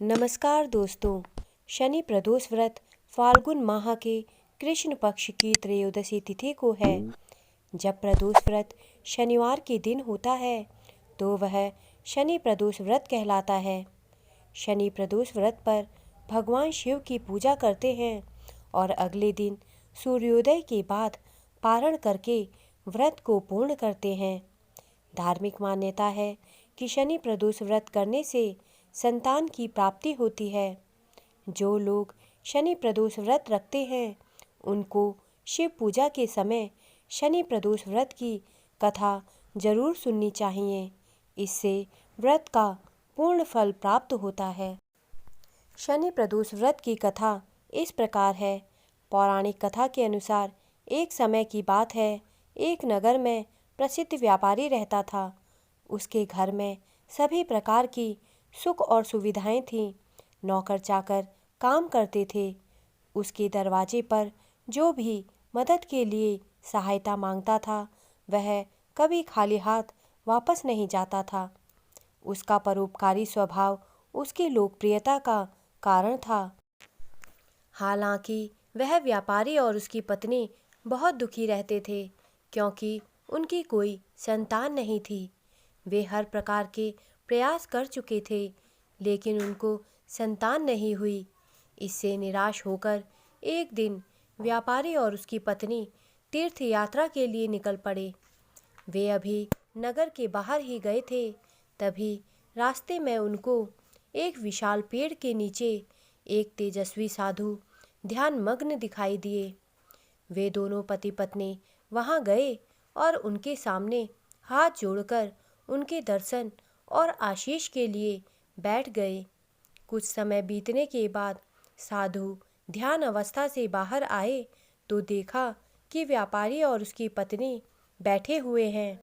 नमस्कार दोस्तों। शनि प्रदोष व्रत फाल्गुन माह के कृष्ण पक्ष की त्रयोदशी तिथि को है। जब प्रदोष व्रत शनिवार के दिन होता है तो वह शनि प्रदोष व्रत कहलाता है। शनि प्रदोष व्रत पर भगवान शिव की पूजा करते हैं और अगले दिन सूर्योदय के बाद पारण करके व्रत को पूर्ण करते हैं। धार्मिक मान्यता है कि शनि प्रदोष व्रत करने से संतान की प्राप्ति होती है। जो लोग शनि प्रदोष व्रत रखते हैं उनको शिव पूजा के समय शनि प्रदोष व्रत की कथा जरूर सुननी चाहिए। इससे व्रत का पूर्ण फल प्राप्त होता है। शनि प्रदोष व्रत की कथा इस प्रकार है। पौराणिक कथा के अनुसार एक समय की बात है, एक नगर में प्रसिद्ध व्यापारी रहता था। उसके घर में सभी प्रकार की सुख और सुविधाएं थीं। नौकर चाकर काम करते थे। उसके दरवाजे पर जो भी मदद के लिए सहायता मांगता था वह कभी खाली हाथ वापस नहीं जाता था। उसका परोपकारी स्वभाव उसकी लोकप्रियता का कारण था। हालांकि वह व्यापारी और उसकी पत्नी बहुत दुखी रहते थे क्योंकि उनकी कोई संतान नहीं थी। वे हर प्रकार के प्रयास कर चुके थे लेकिन उनको संतान नहीं हुई। इससे निराश होकर एक दिन व्यापारी और उसकी पत्नी तीर्थ यात्रा के लिए निकल पड़े। वे अभी नगर के बाहर ही गए थे, तभी रास्ते में उनको एक विशाल पेड़ के नीचे एक तेजस्वी साधु ध्यान मग्न दिखाई दिए। वे दोनों पति पत्नी वहां गए और उनके सामने हाथ जोड़कर उनके दर्शन और आशीष के लिए बैठ गए। कुछ समय बीतने के बाद साधु ध्यान अवस्था से बाहर आए तो देखा कि व्यापारी और उसकी पत्नी बैठे हुए हैं।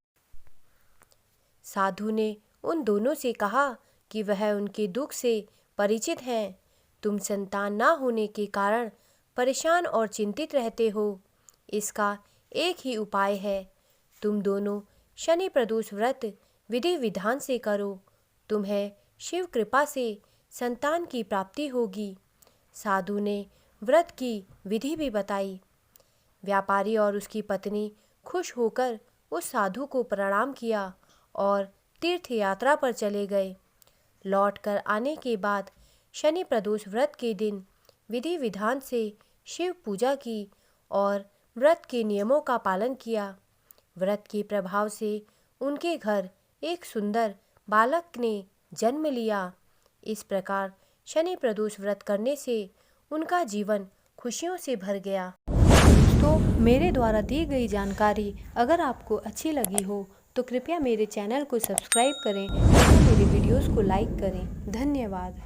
साधु ने उन दोनों से कहा कि वह उनके दुख से परिचित हैं। तुम संतान ना होने के कारण परेशान और चिंतित रहते हो। इसका एक ही उपाय है, तुम दोनों शनि प्रदोष व्रत विधि विधान से करो। तुम्हें शिव कृपा से संतान की प्राप्ति होगी। साधु ने व्रत की विधि भी बताई। व्यापारी और उसकी पत्नी खुश होकर उस साधु को प्रणाम किया और तीर्थ यात्रा पर चले गए। लौटकर आने के बाद शनि प्रदोष व्रत के दिन विधि विधान से शिव पूजा की और व्रत के नियमों का पालन किया। व्रत के प्रभाव से उनके घर एक सुंदर बालक ने जन्म लिया। इस प्रकार शनि प्रदोष व्रत करने से उनका जीवन खुशियों से भर गया। तो मेरे द्वारा दी गई जानकारी अगर आपको अच्छी लगी हो तो कृपया मेरे चैनल को सब्सक्राइब करें और मेरे वीडियोस को लाइक करें। धन्यवाद।